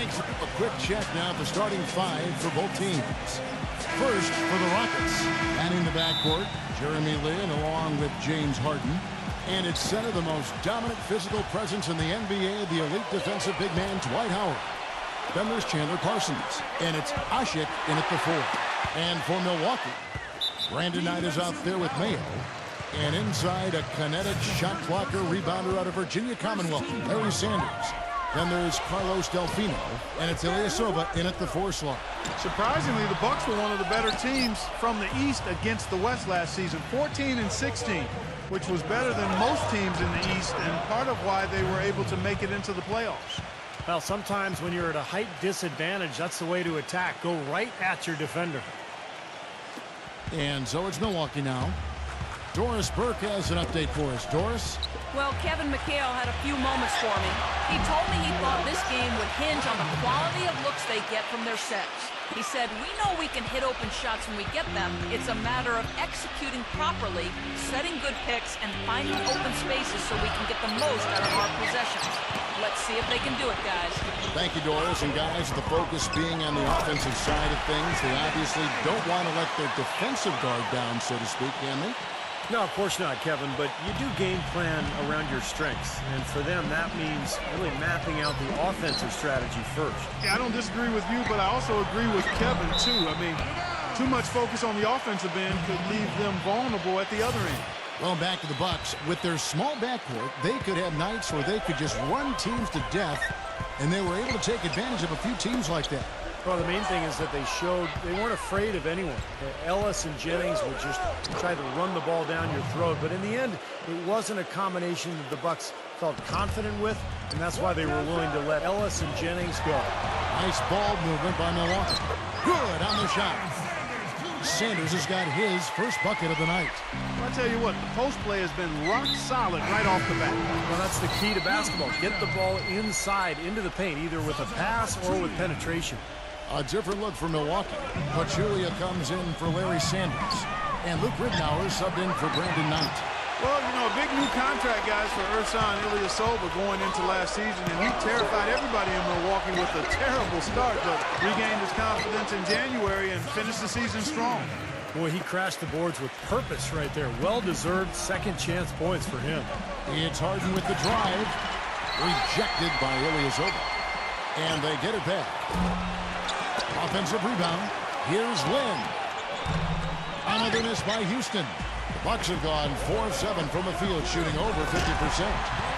Thanks. A quick check now at the starting five for both teams. First, for the Rockets, manning the backcourt, Jeremy Lin along with James Harden. And it's center, the most dominant physical presence in the NBA, the elite defensive big man, Dwight Howard. Then there's Chandler Parsons, and it's Ashik in at the four. And for Milwaukee, Brandon Knight is out there with Mayo. And inside, a kinetic shot blocker rebounder out of Virginia Commonwealth, Larry Sanders. Then there's Carlos Delfino, and it's Ilyasova in at the four slot. Surprisingly, the Bucks were one of the better teams from the East against the West last season, 14-16, which was better than most teams in the East, and part of why they were able to make it into the playoffs. Well, sometimes when you're at a height disadvantage, that's the way to attack. Go right at your defender. And so it's Milwaukee now. Doris Burke has an update for us. Doris? Well, Kevin McHale had a few moments for me. He told me he thought this game would hinge on the quality of looks they get from their sets. He said, we know we can hit open shots when we get them. It's a matter of executing properly, setting good picks, and finding open spaces so we can get the most out of our possessions. Let's see if they can do it, guys. Thank you, Doris. And guys, the focus being on the offensive side of things, they obviously don't want to let their defensive guard down, so to speak, can they? No, of course not, Kevin, but you do game plan around your strengths. And for them, that means really mapping out the offensive strategy first. Yeah, I don't disagree with you, but I also agree with Kevin, too. I mean, too much focus on the offensive end could leave them vulnerable at the other end. Well, back to the Bucks. With their small backcourt, they could have nights where they could just run teams to death, and they were able to take advantage of a few teams like that. Well, the main thing is that they weren't afraid of anyone. Ellis and Jennings would just try to run the ball down your throat. But in the end, it wasn't a combination that the Bucks felt confident with, and that's why they were willing to let Ellis and Jennings go. Nice ball movement by Milwaukee. Good on the shot. Sanders has got his first bucket of the night. Well, I tell you what, the post play has been rock solid right off the bat. Well, that's the key to basketball. Get the ball inside into the paint, either with a pass or with penetration. A different look for Milwaukee. Pachulia comes in for Larry Sanders. And Luke Ridnour subbed in for Brandon Knight. Well, you know, a big new contract, guys, for Ersan Ilyasova going into last season, and he terrified everybody in Milwaukee with a terrible start, but regained his confidence in January and finished the season strong. Boy, he crashed the boards with purpose right there. Well-deserved second-chance points for him. It's Harden with the drive. Rejected by Ilyasova. And they get it back. Offensive rebound. Here's Lin. Another miss by Houston. The Bucks have gone 4-7 from the field, shooting over 50%.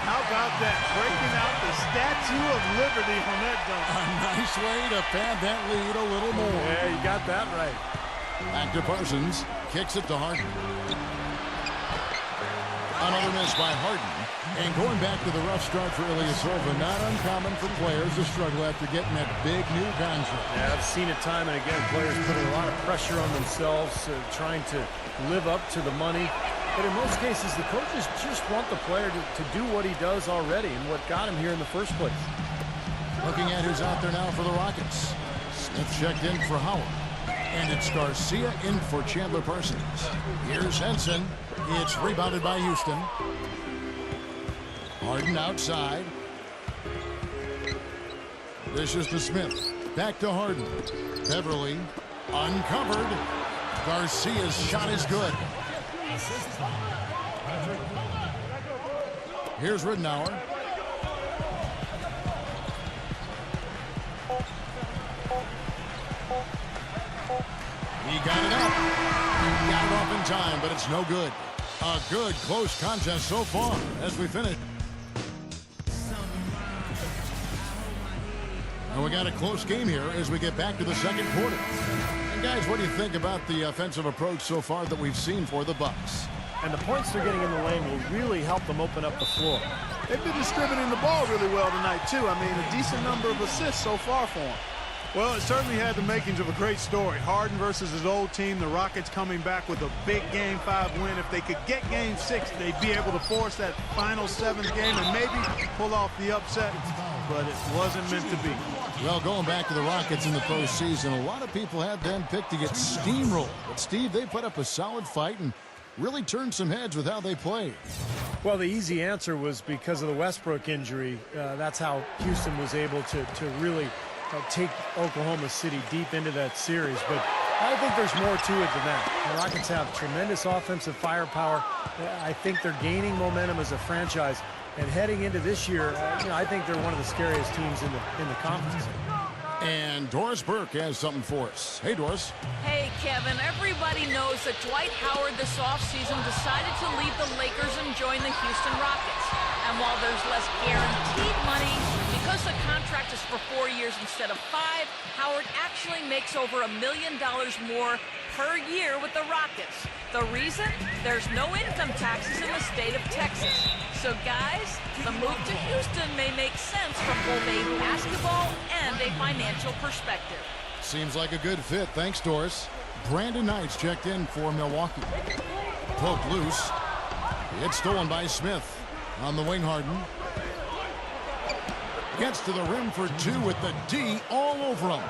How about that? Breaking out the Statue of Liberty on that dunk. A nice way to pad that lead a little more. Yeah, you got that right. Back to Parsons. Kicks it to Harden. Another miss by Harden. And going back to the rough start for Ilyasova, not uncommon for players to struggle after getting that big new contract. Yeah, I've seen it time and again. Players putting a lot of pressure on themselves, trying to live up to the money. But in most cases, the coaches just want the player to do what he does already and what got him here in the first place. Looking at who's out there now for the Rockets. Smith checked in for Howard. And it's Garcia in for Chandler Parsons. Here's Henson. It's rebounded by Houston. Harden outside. This is to Smith. Back to Harden. Beverly uncovered. Garcia's shot is good. Here's Ridnour. He got it up. Got it off in time, but it's no good. A good, close contest so far as we finish. And we got a close game here as we get back to the second quarter. And guys, what do you think about the offensive approach so far that we've seen for the Bucks? And the points they're getting in the lane will really help them open up the floor. They've been distributing the ball really well tonight, too. I mean, a decent number of assists so far for them. Well, it certainly had the makings of a great story. Harden versus his old team, the Rockets coming back with a big Game 5 win. If they could get Game 6, they'd be able to force that final 7th game and maybe pull off the upset, but it wasn't meant to be. Well, going back to the Rockets in the postseason, a lot of people had them picked to get steamrolled. But, Steve, they put up a solid fight and really turned some heads with how they played. Well, the easy answer was because of the Westbrook injury. That's how Houston was able to really take Oklahoma City deep into that series, but I think there's more to it than that. The Rockets have tremendous offensive firepower. I think they're gaining momentum as a franchise, and heading into this year, I think they're one of the scariest teams in the conference. And Doris Burke has something for us. Hey, Doris. Hey, Kevin. Everybody knows that Dwight Howard this offseason decided to leave the Lakers and join the Houston Rockets. And while there's less guaranteed money, because the contract is for 4 years instead of 5, Howard actually makes over $1 million more per year with the Rockets. The reason? There's no income taxes in the state of Texas. So, guys, the move to Houston may make sense from both a basketball and a financial perspective. Seems like a good fit. Thanks, Doris. Brandon Knight's checked in for Milwaukee. Poked loose. It's stolen by Smith. On the wing, Harden. Gets to the rim for 2 with the D all over him.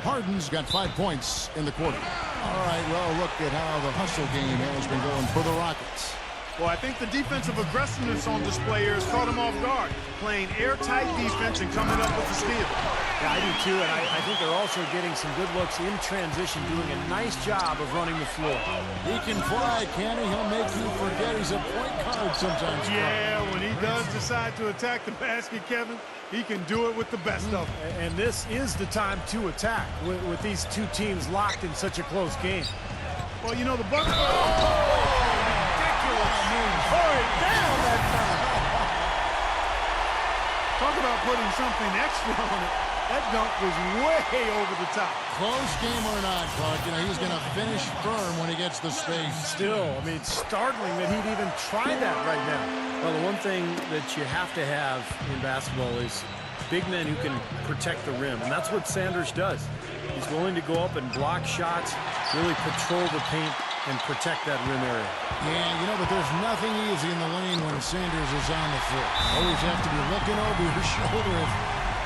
Harden's got 5 points in the quarter. All right, well, look at how the hustle game has been going for the Rockets. Well, I think the defensive aggressiveness on display here has caught him off guard. Playing airtight defense and coming up with the steal. Yeah, I do too, and I think they're also getting some good looks in transition, doing a nice job of running the floor. He can fly, can he? He'll make you forget he's a point guard sometimes. Yeah, when he does decide to attack the basket, Kevin, he can do it with the best of them. And this is the time to attack with these two teams locked in such a close game. Well, you know, the Bucks... Down that time. Talk about putting something extra on it. That dunk was way over the top. Close game or not, Clark, he's going to finish firm when he gets the space. Still, it's startling that he'd even try that right now. Well, the one thing that you have to have in basketball is big men who can protect the rim, and that's what Sanders does. He's willing to go up and block shots, really patrol the paint, and protect that rim area. Yeah, but there's nothing easy in the lane when Sanders is on the floor. Always have to be looking over your shoulder if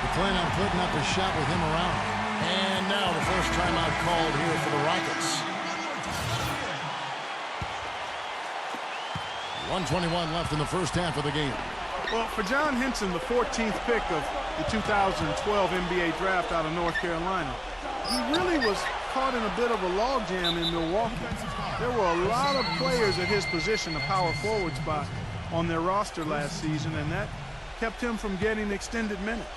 you plan on putting up a shot with him around. And now the first timeout called here for the Rockets. 1:21 left in the first half of the game. Well, for John Henson, the 14th pick of the 2012 NBA draft out of North Carolina, he really was caught in a bit of a logjam in Milwaukee. There were a lot of players at his position, the power forward spot, on their roster last season, and that kept him from getting extended minutes.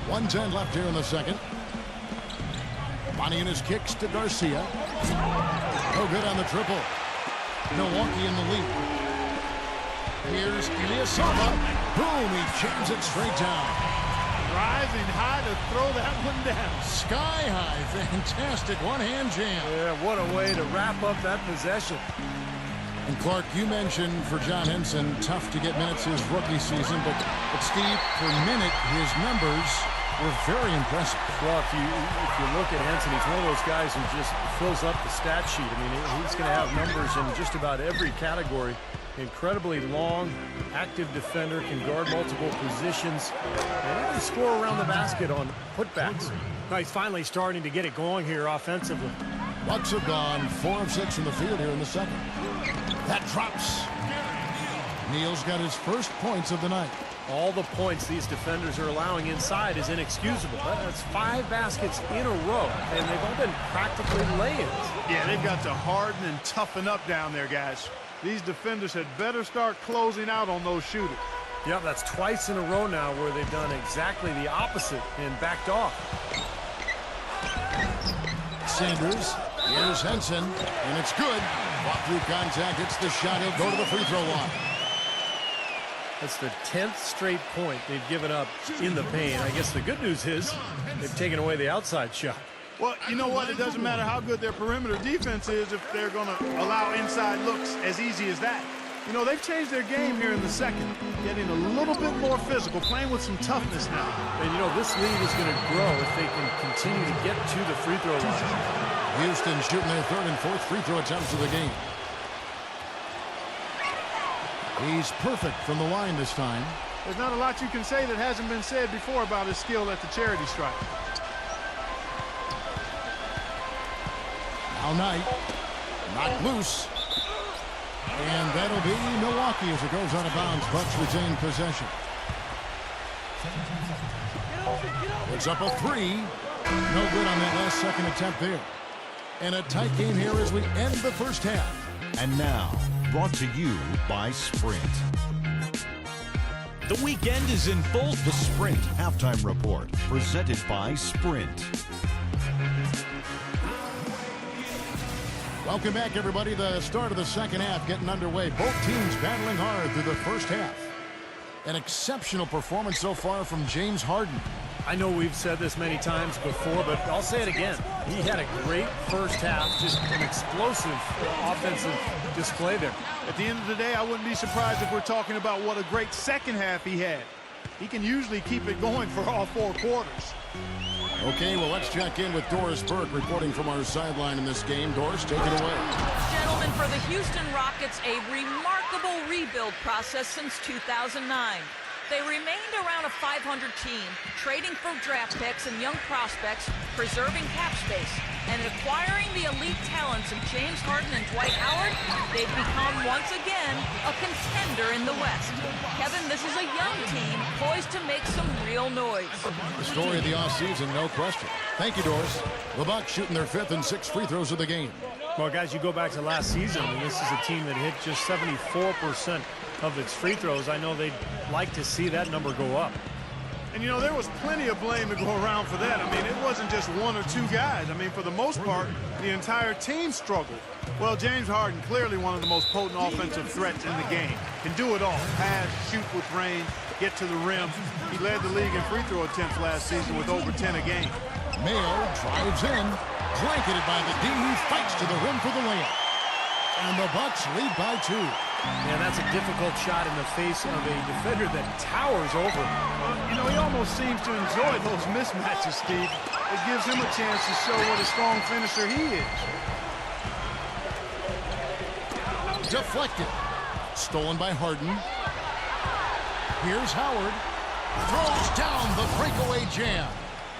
1:10 left here in the second. Money in his kicks to Garcia. No good on the triple. Milwaukee in the lead. Here's Ilyasova. Boom, he jams it straight down. Rising high to throw that one down. Sky high, fantastic one-hand jam. Yeah, what a way to wrap up that possession. And Clark, you mentioned for John Henson, tough to get minutes his rookie season, but Steve, per minute, his numbers were very impressive. Well, if you look at Henson, he's one of those guys who just fills up the stat sheet. He's going to have numbers in just about every category. Incredibly long, active defender, can guard multiple positions, and can score around the basket on putbacks. Now he's finally starting to get it going here offensively. Bucks have gone 4 of 6 from the field here in the second. That drops. Neal's got his first points of the night. All the points these defenders are allowing inside is inexcusable. That's 5 baskets in a row, and they've all been practically lay-ins. Yeah, they've got to harden and toughen up down there, guys. These defenders had better start closing out on those shooters. Yep, that's twice in a row now where they've done exactly the opposite and backed off. Sanders, here's Henson, and it's good. Walk through contact, it's the shot, he'll go to the free throw line. That's the 10th straight point they've given up in the paint. I guess the good news is they've taken away the outside shot. Well, you know what? It doesn't matter how good their perimeter defense is if they're going to allow inside looks as easy as that. They've changed their game here in the second, getting a little bit more physical, playing with some toughness now. And, this lead is going to grow if they can continue to get to the free throw line. Houston shooting their 3rd and 4th free throw attempts of the game. He's perfect from the line this time. There's not a lot you can say that hasn't been said before about his skill at the charity stripe. Now Knight, knocked loose. And that'll be Milwaukee as it goes out of bounds. Bucks retain possession. Puts up a three. No good on that last second attempt there. And a tight game here as we end the first half. And now, brought to you by Sprint. The weekend is in full. The Sprint Halftime Report, presented by Sprint. Welcome back, everybody. The start of the second half getting underway. Both teams battling hard through the first half. An exceptional performance so far from James Harden. I know we've said this many times before, but I'll say it again. He had a great first half, just an explosive offensive display there. At the end of the day, I wouldn't be surprised if we're talking about what a great second half he had. He can usually keep it going for all 4 quarters. Okay, well, let's check in with Doris Burke reporting from our sideline in this game. Doris, take it away. Gentlemen, for the Houston Rockets, a remarkable rebuild process since 2009. They remained around a 500 team, trading for draft picks and young prospects, preserving cap space, and acquiring the elite talents of James Harden and Dwight Howard. They've become, once again, a contender in the West. Kevin, this is a young team poised to make some real noise. The story of the offseason, no question. Thank you, Doris. The Bucks shooting their 5th and 6th free throws of the game. Well, guys, you go back to last season, and this is a team that hit just 74% of its free throws. I know they'd like to see that number go up. And, you know, there was plenty of blame to go around for that. I mean, it wasn't just 1 or 2 guys. I mean, for the most part, the entire team struggled. Well, James Harden, clearly one of the most potent offensive threats in the game. Can do it all. Pass, shoot with range, get to the rim. He led the league in free throw attempts last season with over 10 a game. Mayo drives in, blanketed by the D. He fights to the rim for the layup. And the Bucks lead by 2. Yeah, that's a difficult shot in the face of a defender that towers over. You know, he almost seems to enjoy those mismatches, Steve. It gives him a chance to show what a strong finisher he is. Deflected. Stolen by Harden. Here's Howard. Throws down the breakaway jam.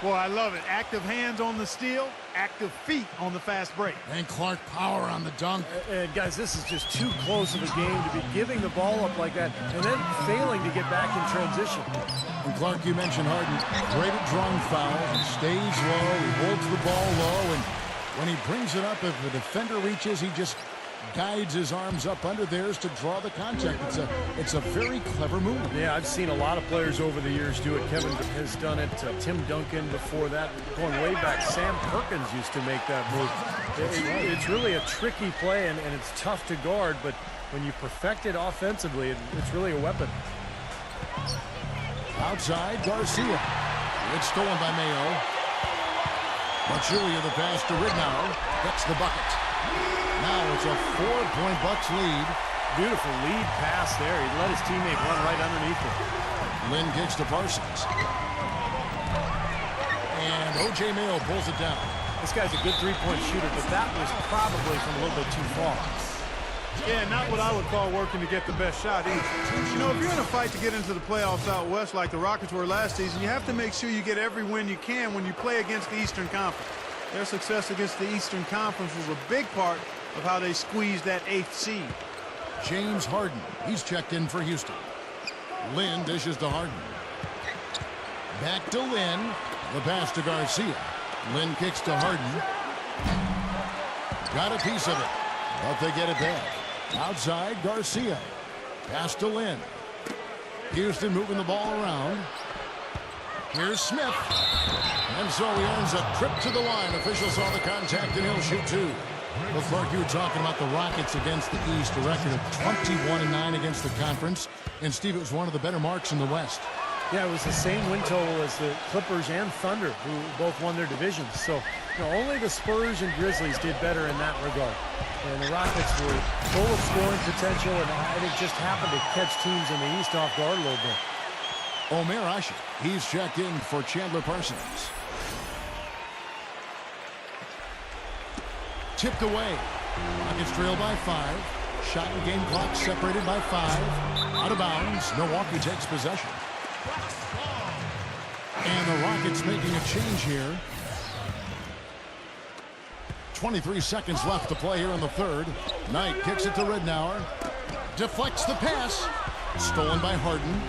Boy, I love it. Active hands on the steal, active feet on the fast break. And Clark power on the dunk. And guys, this is just too close of a game to be giving the ball up like that and then failing to get back in transition. And Clark, you mentioned Harden. Great at drawing fouls. He stays low. He holds the ball low. And when he brings it up, if the defender reaches, he just guides his arms up under theirs to draw the contact. It's a very clever move. Yeah, I've seen a lot of players over the years do it. Kevin has done it. Tim Duncan before that. Going way back, Sam Perkins used to make that move. It's really a tricky play, and it's tough to guard, but when you perfect it offensively, it's really a weapon. Outside, Garcia. It's stolen by Mayo. Machulia the pass to Ridnour. Gets the bucket. Now it's a 4-point Bucks lead. Beautiful lead pass there. He let his teammate run right underneath him. Lynn kicks to Parsons. And O.J. Mayo pulls it down. This guy's a good three-point shooter, but that was probably from a little bit too far. Yeah, not what I would call working to get the best shot either. You know, if you're in a fight to get into the playoffs out west like the Rockets were last season, you have to make sure you get every win you can when you play against the Eastern Conference. Their success against the Eastern Conference was a big part of how they squeezed that 8th seed. James Harden. He's checked in for Houston. Lynn dishes to Harden. Back to Lynn. The pass to Garcia. Lynn kicks to Harden. Got a piece of it, but they get it back. Outside, Garcia. Pass to Lynn. Houston moving the ball around. Here's Smith. And so he earns a trip to the line. Officials saw the contact, and he'll shoot 2. Well, Clark, you were talking about the Rockets against the East, a record of 21-9 against the conference. And, Steve, it was one of the better marks in the West. Yeah, it was the same win total as the Clippers and Thunder, who both won their divisions. So, you know, only the Spurs and Grizzlies did better in that regard. And the Rockets were full of scoring potential, and I think just happened to catch teams in the East off guard a little bit. Omer Asher, he's checked in for Chandler Parsons. Tipped away. Rockets trail by 5. Shot and game clock separated by 5. Out of bounds. Milwaukee takes possession. And the Rockets making a change here. 23 seconds left to play here in the third. Knight kicks it to Ridnour. Deflects the pass. Stolen by Harden.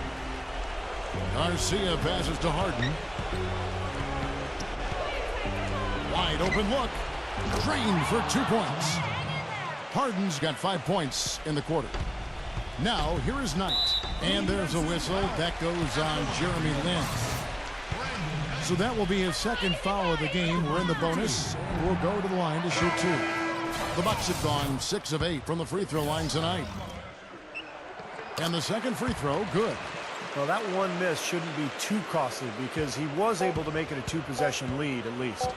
Garcia passes to Harden. Wide open look. Drained for 2 points. Harden's got 5 points in the quarter. Now, here is Knight. And there's a whistle. That goes on Jeremy Lin. So that will be his second foul of the game. We're in the bonus. And we'll go to the line to shoot 2. The Bucks have gone 6 of 8 from the free throw line tonight. And the second free throw, good. Well, that one miss shouldn't be too costly because he was able to make it a 2-possession lead at least.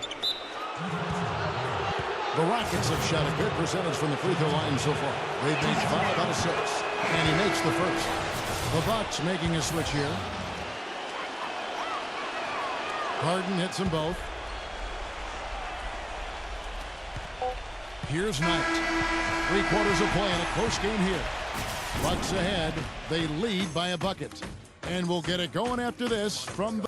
The Rockets have shot a good percentage from the free throw line so far. They've made 5 out of 6. And he makes the first. The Bucks making a switch here. Harden hits them both. Here's Knight. 3 quarters of play in a close game here. Bucks ahead. They lead by a bucket. And we'll get it going after this from the...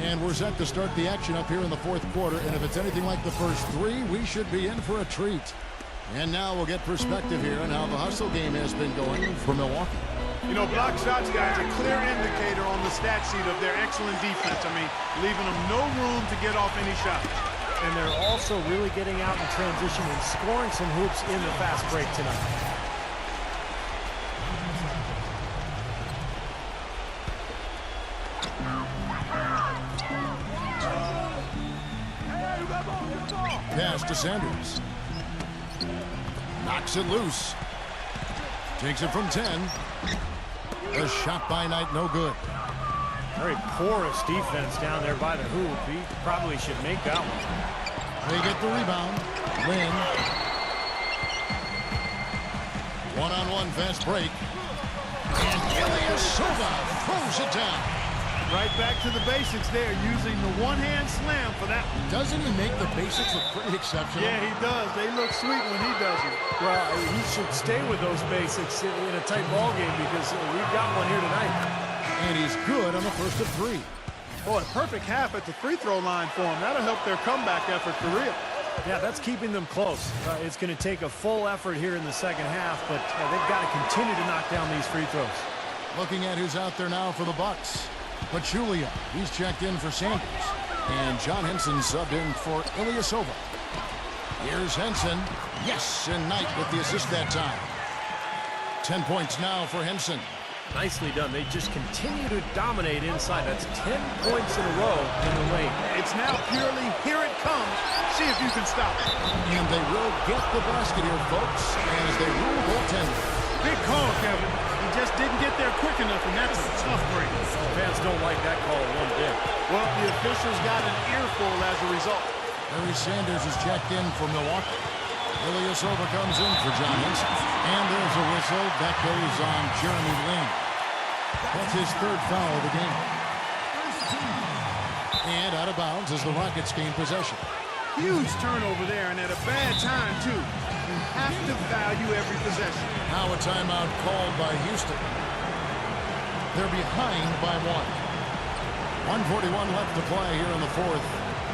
And we're set to start the action up here in the fourth quarter. And if it's anything like the first 3, we should be in for a treat. And now we'll get perspective here on how the hustle game has been going for Milwaukee. You know, block shots, guys, a clear indicator on the stat sheet of their excellent defense. I mean, leaving them no room to get off any shots. And they're also really getting out in transition and scoring some hoops in the fast break tonight. Pass to Sanders. Knocks it loose. Takes it from 10. A shot by Knight, no good. Very porous defense down there by the hoop. He probably should make that one. They get the rebound. Lin. One-on-one fast break. And Ilyasova throws it down. Right back to the basics there, using the one-hand slam for that one. Doesn't he make the basics look pretty exceptional? Yeah, he does. They look sweet when he does it. Well, he should stay with those basics in a tight ball game because we've got one here tonight. And he's good on the first of 3. Boy, a perfect half at the free throw line for him. That'll help their comeback effort for real. Yeah, that's keeping them close. It's going to take a full effort here in the second half, but they've got to continue to knock down these free throws. Looking at who's out there now for the Bucks. Pachulia, he's checked in for Sanders. And John Henson subbed in for Ilyasova. Here's Henson. Yes, and Knight with the assist that time. 10 points now for Henson. Nicely done. They just continue to dominate inside. That's 10 points in a row in the lane. It's now purely here it comes. See if you can stop it. And they will get the basket here, folks, as they rule goaltender. Big call, Kevin. He just didn't get there quick enough, and that's a tough break. Fans don't like that call one bit. Well, the officials got an earful as a result. Barry Sanders is checked in for Milwaukee. Ilyasova comes in for John Henson. And there's a whistle. That goes on Jeremy Lin. That's his 3rd foul of the game. And out of bounds as the Rockets gain possession. Huge turnover there, and at a bad time, too. You have to value every possession. Now a timeout called by Houston. They're behind by 1. 1:41 left to play here in the fourth.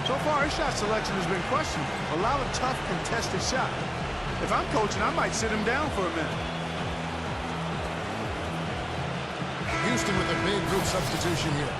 So far, his shot selection has been questionable. A lot of tough, contested shots. If I'm coaching, I might sit him down for a minute. Houston with a big group substitution here.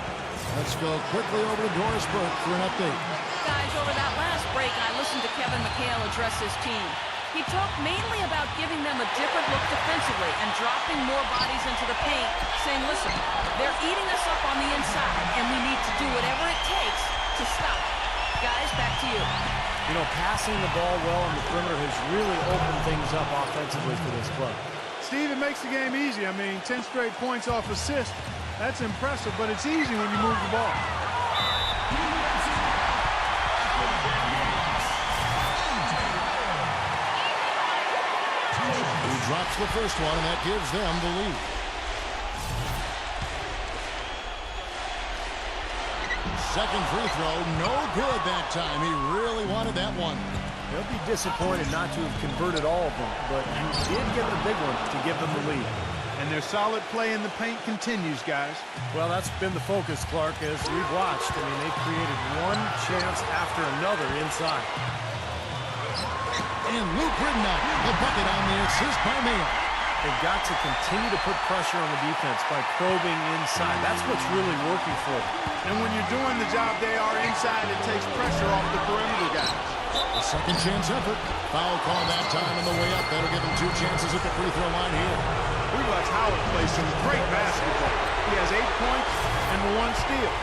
Let's go quickly over to Doris Burke for an update. Guys, over that last break, I listened to Kevin McHale address his team. He talked mainly about giving them a different look defensively and dropping more bodies into the paint, saying, listen, they're eating us up on the inside, and we need to do whatever it takes to stop it. Guys, back to you. You know, passing the ball well on the perimeter has really opened things up offensively for this club. Steve, it makes the game easy. I mean, 10 straight points off assist. That's impressive, but it's easy when you move the ball. He drops the first one, and that gives them the lead. Second free throw, no good that time. He really wanted that one. They'll be disappointed not to have converted all of them, but he did get the big one to give them the lead. And their solid play in the paint continues, guys. Well, that's been the focus, Clark, as we've watched. I mean, they've created one chance after another inside. And Luke Ridnow, the bucket on the assist by Mayo. They've got to continue to put pressure on the defense by probing inside. That's what's really working for them. And when you're doing the job they are inside, it takes pressure off the perimeter guys. A second chance effort. Foul call that time on the way up. That'll give him 2 chances at the free throw line here. We watch Howard play some great basketball. He has 8 points and 1 steal.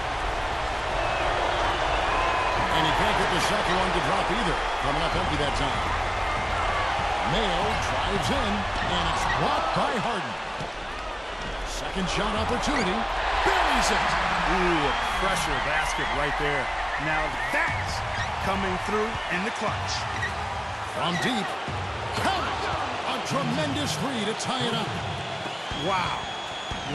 And he can't get the second one to drop either. Coming up empty that time. Mayo drives in, and it's blocked by Harden. Second shot opportunity. Buries it. Ooh, a pressure basket right there. Now that's coming through in the clutch. From deep. Count it. A tremendous three to tie it up. Wow.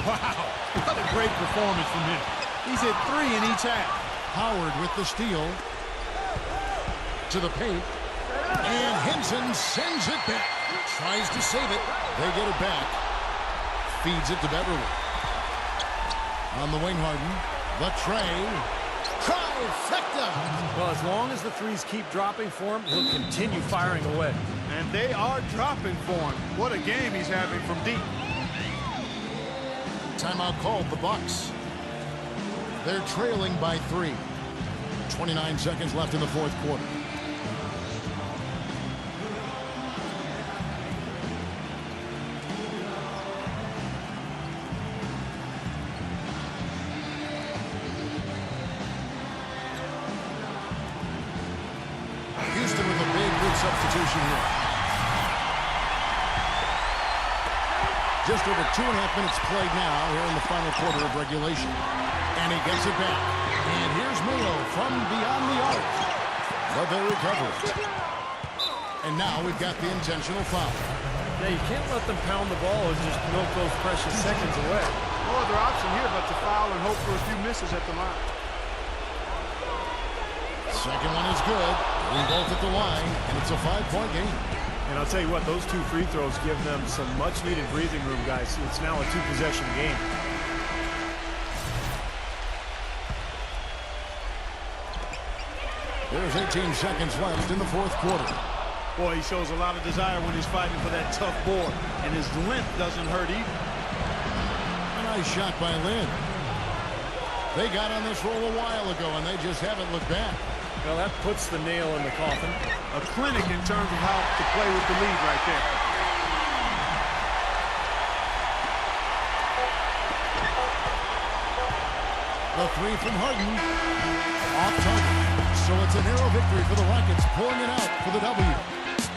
Wow. What a great performance from him. He's hit 3 in each half. Howard with the steal. To the paint. And Henson sends it back. Tries to save it. They get it back. Feeds it to Beverly. On the wing, Harden. The tray. Trifecta. Well, as long as the threes keep dropping for him, he'll continue firing away. And they are dropping for him. What a game he's having from deep. Timeout called the Bucks. They're trailing by 3. 29 seconds left in the fourth quarter. Houston with a big good substitution here. Just over 2.5 minutes played now here in the final quarter of regulation. And he gets it back. And here's Mayo from beyond the arc. But they recover it. And now we've got the intentional foul. Yeah, you can't let them pound the ball and just milk those precious seconds away. No other option here but to foul and hope for a few misses at the line. Second one is good. We're both at the line, and it's a 5-point game. And I'll tell you what, those 2 free throws give them some much-needed breathing room, guys. It's now a 2-possession game. There's 18 seconds left in the fourth quarter. Boy, he shows a lot of desire when he's fighting for that tough board, and his length doesn't hurt either. A nice shot by Lynn. They got on this roll a while ago, and they just haven't looked back. Well, that puts the nail in the coffin. A clinic in terms of how to play with the lead right there. The three from Harden. Off target. So it's a narrow victory for the Rockets, pulling it out for the W.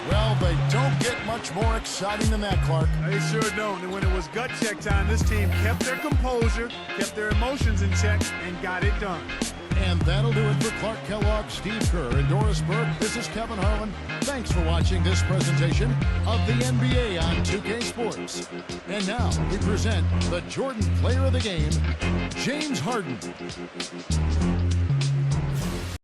Well, they don't get much more exciting than that, Clark. They sure don't. And when it was gut check time, this team kept their composure, kept their emotions in check, and got it done. And that'll do it for Clark Kellogg, Steve Kerr, and Doris Burke. This is Kevin Harlan. Thanks for watching this presentation of the NBA on 2K Sports. And now we present the Jordan Player of the Game, James Harden.